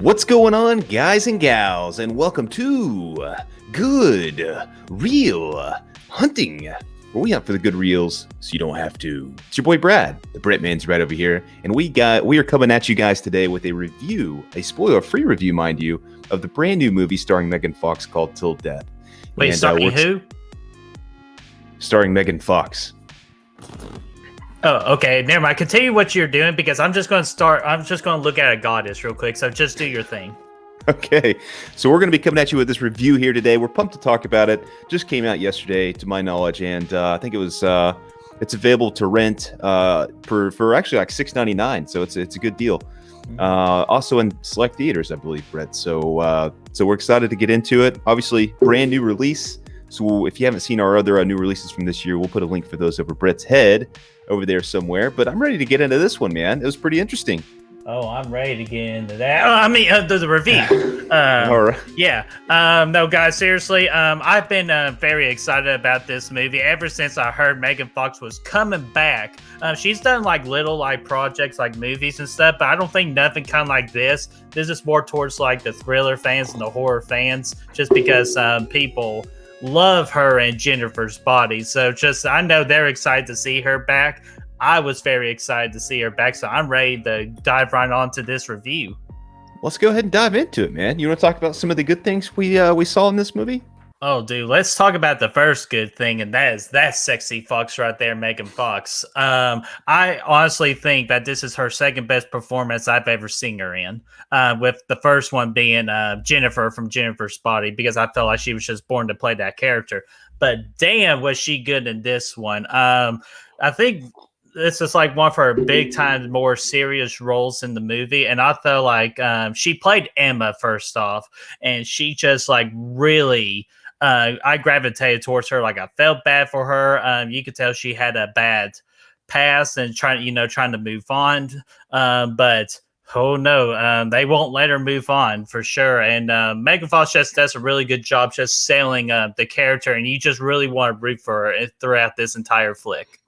What's going on, guys and gals, and welcome to Good Reel Hunting, where we hunt for the good reels so you don't have to. It's your boy Brad, the Brit Man's right over here, and we are coming at you guys today with a review, a spoiler-free review, mind you, of the brand new movie starring Megan Fox called Till Death. Wait, starring who? Starring Megan Fox. Oh, okay. Never mind. Continue what you're doing because I'm just going to look at a goddess real quick. So just do your thing. Okay, so we're going to be coming at you with this review here today. We're pumped to talk about it. Just came out yesterday, to my knowledge, and I think it's available to rent for actually like $6.99. So it's a good deal. Also in select theaters, I believe, Brett. So we're excited to get into it. Obviously, brand new release. So if you haven't seen our other new releases from this year, we'll put a link for those over Brett's head over there somewhere. But I'm ready to get into this one, man. It was pretty interesting. Oh, I'm ready to get into that. The review. All right. Yeah. No, guys, seriously, I've been very excited about this movie ever since I heard Megan Fox was coming back. She's done like little like projects like movies and stuff, but I don't think nothing kind of like this. This is more towards like the thriller fans and the horror fans, just because people love her and Jennifer's Body. So I know they're excited to see her back. I was very excited to see her back, so I'm ready to dive right on to this review. Let's go ahead and dive into it, man. You want to talk about some of the good things we saw in this movie? Oh, dude, let's talk about the first good thing, and that sexy Fox right there, Megan Fox. I honestly think that this is her second best performance I've ever seen her in, with the first one being Jennifer from Jennifer's Body, because I felt like she was just born to play that character. But damn, was she good in this one. I think this is like one of her big time more serious roles in the movie, and I felt like she played Emma first off, and she just like really I gravitated towards her. Like I felt bad for her. You could tell she had a bad past and trying to move on, but oh no, they won't let her move on for sure. And Megan Fox just does a really good job just selling the character, and you just really want to root for her throughout this entire flick.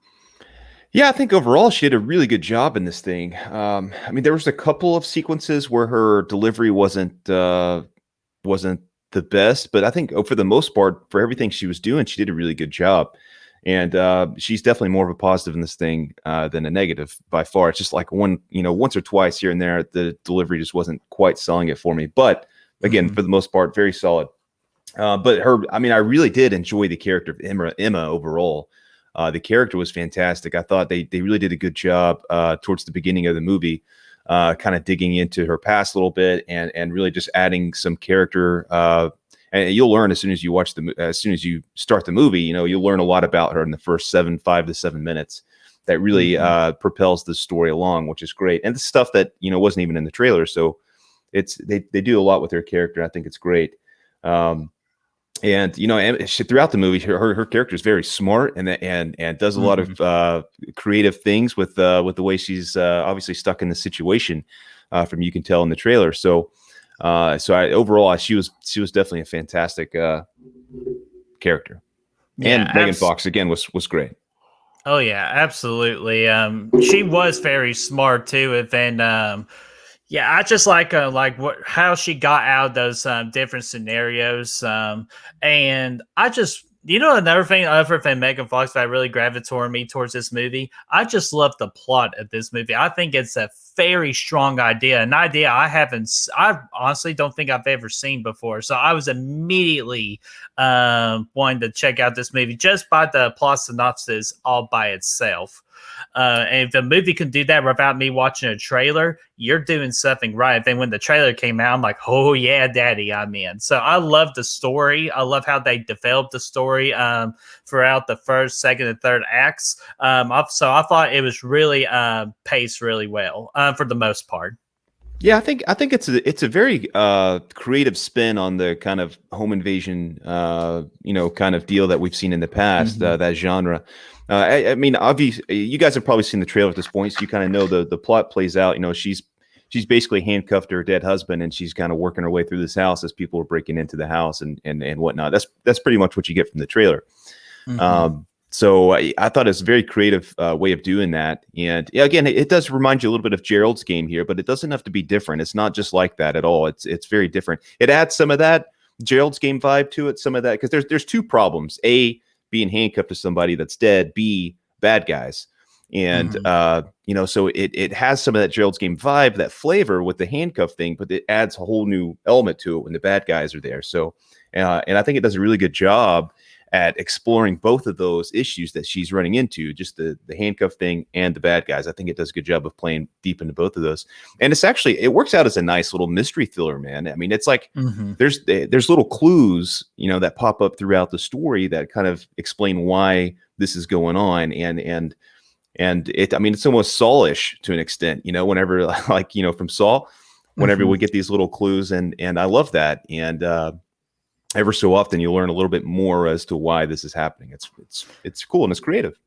Yeah, I think overall she did a really good job in this thing. There was a couple of sequences where her delivery wasn't the best, but I think for the most part, for everything she was doing, she did a really good job. And she's definitely more of a positive in this thing than a negative by far. It's just like once or twice here and there, the delivery just wasn't quite selling it for me. But again, for the most part, very solid. But I really did enjoy the character of Emma overall. The character was fantastic. I thought they really did a good job towards the beginning of the movie, kind of digging into her past a little bit and really just adding some character. And you'll learn as soon as you start the movie, you'll learn a lot about her in the first 5 to 7 minutes. That really propels the story along, which is great. And the stuff that wasn't even in the trailer, so they do a lot with her character. I think it's great. And throughout the movie, her character is very smart and does a lot of creative things with the way she's obviously stuck in the situation, from you can tell in the trailer. So overall, she was definitely a fantastic character. Yeah, and Megan Fox again was great. Oh yeah, absolutely. She was very smart too, and yeah, I just like how she got out of those different scenarios, and I just another thing Megan Fox that really gravitated me towards this movie. I just love the plot of this movie. I think it's a very strong idea, an idea I honestly don't think I've ever seen before. So I was immediately wanting to check out this movie just by the plot synopsis all by itself. And if the movie can do that without me watching a trailer, you're doing something right. Then when the trailer came out, I'm like, oh yeah, daddy, I'm in. So I love the story. I love how they developed the story throughout the first, second, and third acts. So I thought it was really paced really well for the most part. Yeah, I think it's a very creative spin on the kind of home invasion, kind of deal that we've seen in the past, that genre. Obviously, you guys have probably seen the trailer at this point, so you kind of know the plot plays out. She's basically handcuffed to her dead husband, and she's kind of working her way through this house as people are breaking into the house and whatnot. That's pretty much what you get from the trailer. So I thought it's a very creative way of doing that. And yeah, again, it does remind you a little bit of Gerald's game here, but it doesn't have to be different. It's not just like that at all. It's very different. It adds some of that Gerald's game vibe to it, some of that, because there's two problems: A, being handcuffed to somebody that's dead; B, bad guys. And so it has some of that Gerald's game vibe, that flavor with the handcuff thing, but it adds a whole new element to it when the bad guys are there. So, and I think it does a really good job at exploring both of those issues that she's running into, just the handcuff thing and the bad guys. I think it does a good job of playing deep into both of those. And it works out as a nice little mystery thriller, man. I mean, it's like there's little clues, that pop up throughout the story that kind of explain why this is going on. And it's almost Saw-ish to an extent, whenever from Saw, whenever we get these little clues, and I love that. And ever so often you learn a little bit more as to why this is happening. It's cool and it's creative.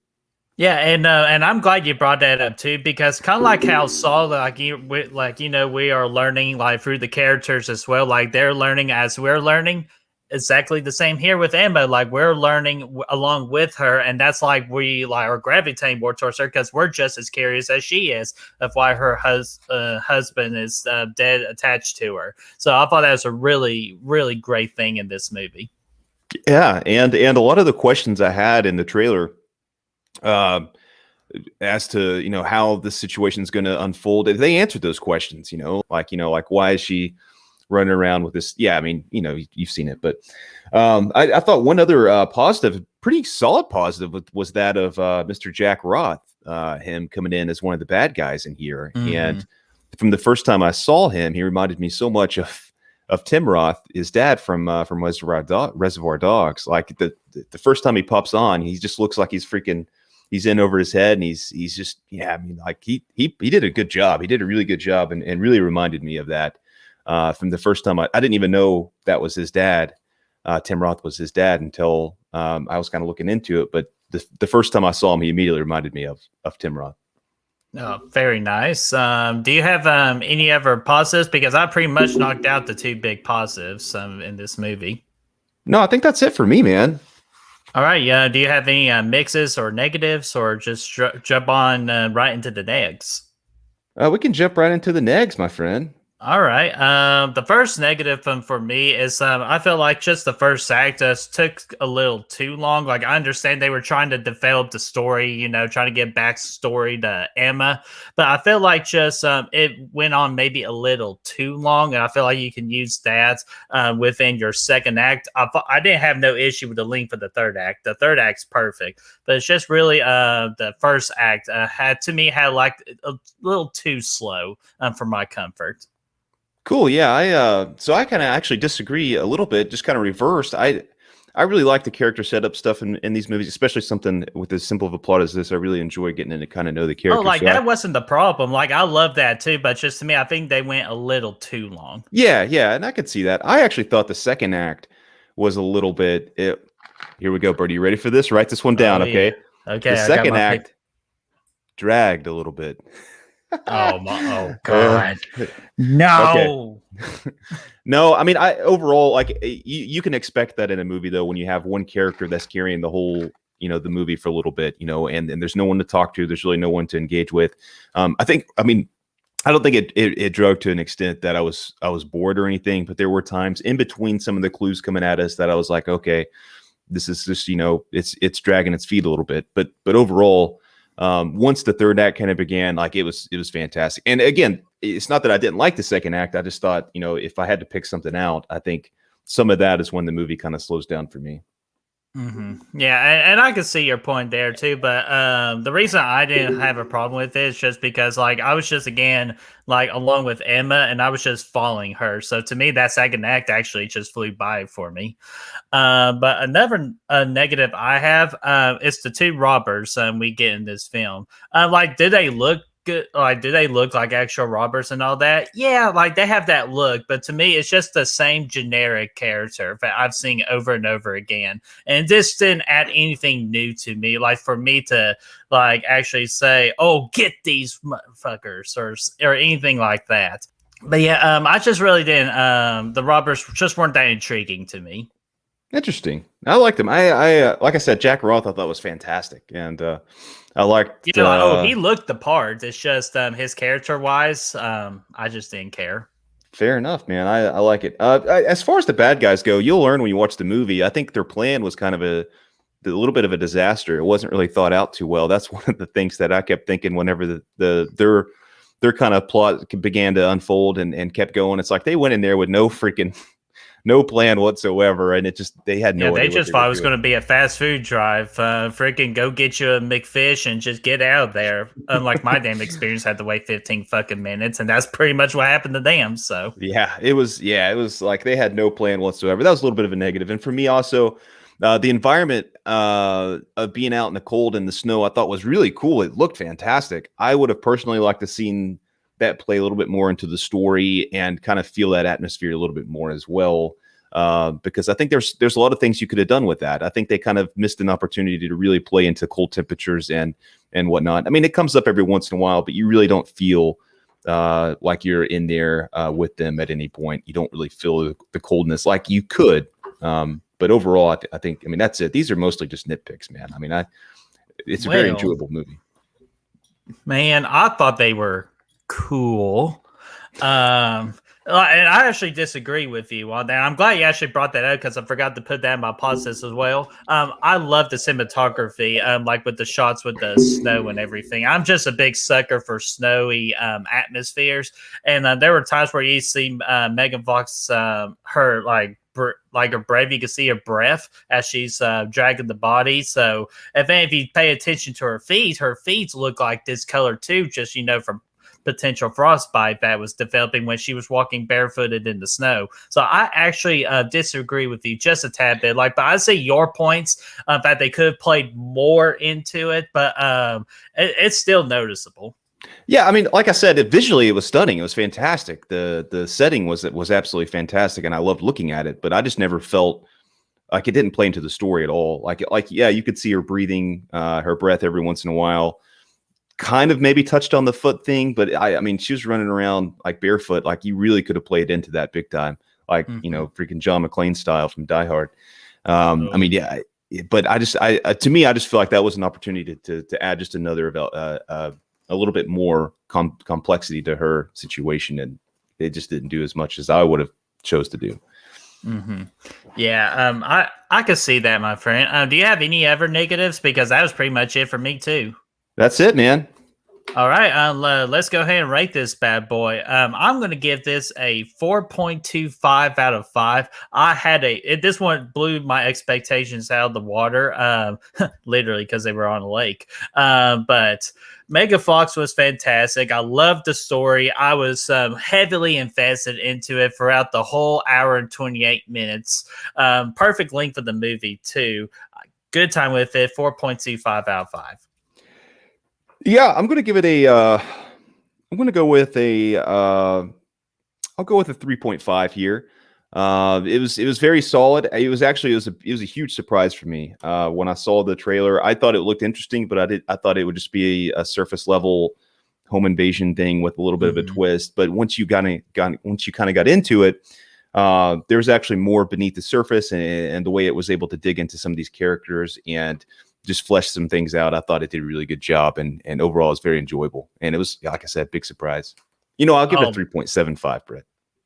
Yeah, and I'm glad you brought that up too, because kind of like how Saul, we are learning like through the characters as well, like they're learning as we're learning. Exactly the same here with Emma. Like we're learning along with her, and that's like we are gravitating more towards her because we're just as curious as she is of why her husband is dead attached to her. So I thought that was a really, really great thing in this movie. Yeah, and a lot of the questions I had in the trailer, as to how this situation is going to unfold, they answered those questions. Like why is she running around with this? Yeah, I mean, you've seen it, but I thought one other pretty solid positive was that of Mr. Jack Roth, him coming in as one of the bad guys in here. And from the first time I saw him, he reminded me so much of Tim Roth, his dad from Reservoir Dogs. Like the first time he pops on, he just looks like he's in over his head, and he's just, I mean, like he did a good job. He did a really good job, and really reminded me of that. From the first time I didn't even know that was his dad. Tim Roth was his dad until I was kind of looking into it. But the first time I saw him, he immediately reminded me of Tim Roth. Oh, very nice. Do you have any other positives? Because I pretty much knocked out the two big positives in this movie. No, I think that's it for me, man. All right. Yeah. Do you have any mixes or negatives, or just jump on right into the negs? We can jump right into the negs, my friend. All right. The first negative for me is I feel like just the first act just took a little too long. Like I understand they were trying to develop the story, trying to get backstory to Emma, but I feel like just it went on maybe a little too long, and I feel like you can use that within your second act. I didn't have no issue with the length of the third act. The third act's perfect, but it's just really the first act had like a little too slow for my comfort. Cool. Yeah. So I kind of actually disagree a little bit, just kind of reversed. I really like the character setup stuff in these movies, especially something with as simple of a plot as this. I really enjoy getting in to kind of know the character. Oh, like that wasn't the problem. Like I love that too, but just to me, I think they went a little too long. Yeah. And I could see that. I actually thought the second act was a little bit. Here we go, Bertie. You ready for this? Write this one down, okay? Yeah. Okay. The second act dragged a little bit. Oh God. No. Okay. No, I mean, overall, like you can expect that in a movie though, when you have one character that's carrying the whole, the movie for a little bit, and there's no one to talk to, there's really no one to engage with. I don't think it drug to an extent that I was bored or anything, but there were times in between some of the clues coming at us that I was like, okay, this is just, it's dragging its feet a little bit, but overall, once the third act kind of began, like it was fantastic. And again, it's not that I didn't like the second act. I just thought, if I had to pick something out, I think some of that is when the movie kind of slows down for me. Mm-hmm. Yeah, and I can see your point there too, but the reason I didn't have a problem with it is just because like I was just again like along with Emma, and I was just following her. So to me, that second act actually just flew by for me. But another negative I have is the two robbers we get in this film. Like, did they look good? Like, do they look like actual robbers and all that? Yeah, like they have that look, but to me, it's just the same generic character that I've seen over and over again, and this didn't add anything new to me. Like for me to like actually say, "Oh, get these motherfuckers," or anything like that. But yeah, I just really didn't. The robbers just weren't that intriguing to me. Interesting. I liked him. I like I said, Jack Roth I thought was fantastic, and I liked. He looked the part. It's just his character wise, I just didn't care. Fair enough, man. I like it. As far as the bad guys go, you'll learn when you watch the movie. I think their plan was kind of a little bit of a disaster. It wasn't really thought out too well. That's one of the things that I kept thinking whenever their kind of plot began to unfold and kept going. It's like they went in there with no plan whatsoever, and they had no. Yeah, they idea just thought it was going to be a fast food drive. Freaking go get you a McFish and just get out of there. Unlike my damn experience, had to wait 15 fucking minutes, and that's pretty much what happened to them. So it was like they had no plan whatsoever. That was a little bit of a negative, and for me also. The environment of being out in the cold and the snow, I thought was really cool. It looked fantastic. I would have personally liked to seen that play a little bit more into the story and kind of feel that atmosphere a little bit more as well. Because I think there's a lot of things you could have done with that. I think they kind of missed an opportunity to really play into cold temperatures and whatnot. I mean, it comes up every once in a while, but you really don't feel like you're in there with them at any point. You don't really feel the coldness like you could. But overall, I think, I mean, that's it. These are mostly just nitpicks, man. I mean, it's a very enjoyable movie. Man, I thought they were cool. And I actually disagree with you on that. I'm glad you actually brought that up because I forgot to put that in my positives as well. I love the cinematography, like with the shots with the snow and everything. I'm just a big sucker for snowy atmospheres. And there were times where you see Megan Fox, her like her breath, you can see her breath as she's dragging the body. So if you pay attention to her feet look like this color too, just, from potential frostbite that was developing when she was walking barefooted in the snow. So I actually disagree with you just a tad bit. But I see your points that they could have played more into it, but it's still noticeable. Yeah, I mean, like I said, visually it was stunning. It was fantastic. The setting was absolutely fantastic, and I loved looking at it. But I just never felt like it didn't play into the story at all. Like yeah, you could see her breathing, her breath every once in a while. Kind of maybe touched on the foot thing, but I mean, she was running around like barefoot. Like you really could have played into that big time, like freaking John McClane style from Die Hard. I mean, yeah, but to me, I just feel like that was an opportunity to add just another a little bit more complexity to her situation, and they just didn't do as much as I would have chose to do. Mm-hmm. Yeah, I could see that, my friend. Do you have any other negatives? Because that was pretty much it for me too. That's it, man. All right, let's go ahead and rate this bad boy. I'm going to give this a 4.25 out of 5. This one blew my expectations out of the water, literally because they were on a lake. But Megan Fox was fantastic. I loved the story. I was heavily invested into it throughout the whole hour and 28 minutes. Perfect length for the movie too. Good time with it. 4.25 out of 5. Yeah, I'm going to give it I'm going to go with I'll go with a 3.5 here. It was very solid. It was a huge surprise for me. When I saw the trailer, I thought it looked interesting, but I thought it would just be a surface level home invasion thing with a little bit of a twist. But once you kind of got into it, there's actually more beneath the surface, and the way it was able to dig into some of these characters and just flesh some things out. I thought it did a really good job, and overall it's very enjoyable. And it was, like I said, big surprise. I'll give it a 3.75, Brett.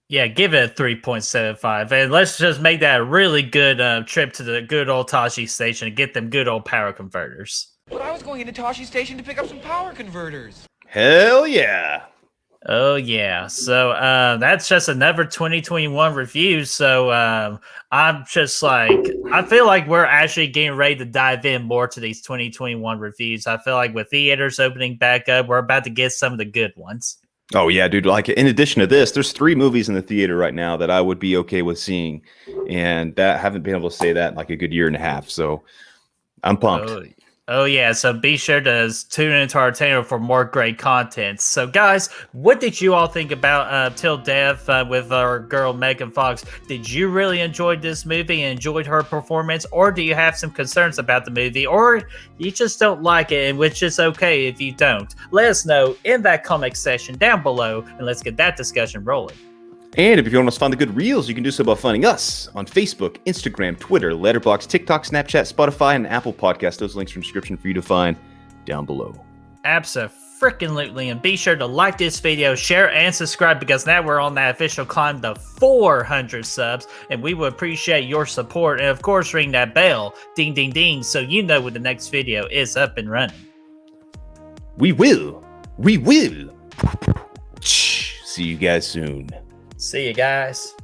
Yeah, give it a 3.75. And let's just make that a really good trip to the good old Tashi station and get them good old power converters. But I was going into Tashi station to pick up some power converters. Hell yeah. Oh, yeah. So that's just another 2021 review. So I'm just like, I feel like we're actually getting ready to dive in more to these 2021 reviews. I feel like with theaters opening back up, we're about to get some of the good ones. Oh, yeah, dude. Like, in addition to this, there's 3 movies in the theater right now that I would be okay with seeing. And I haven't been able to say that in like a good year and a half. So I'm pumped. Oh, yeah. So be sure to tune into our channel for more great content. So, guys, what did you all think about Till Death with our girl Megan Fox? Did you really enjoy this movie and enjoyed her performance? Or do you have some concerns about the movie? Or you just don't like it, which is okay if you don't? Let us know in that comment section down below, and let's get that discussion rolling. And if you want to find the good reels, you can do so by finding us on Facebook, Instagram, Twitter, Letterboxd, TikTok, Snapchat, Spotify, and Apple Podcasts. Those links are in the description for you to find down below. Abso-freaking-lutely. And be sure to like this video, share, and subscribe, because now we're on that official climb to 400 subs, and we would appreciate your support. And of course, ring that bell, ding, ding, ding, so you know when the next video is up and running. We will. See you guys soon. See you guys.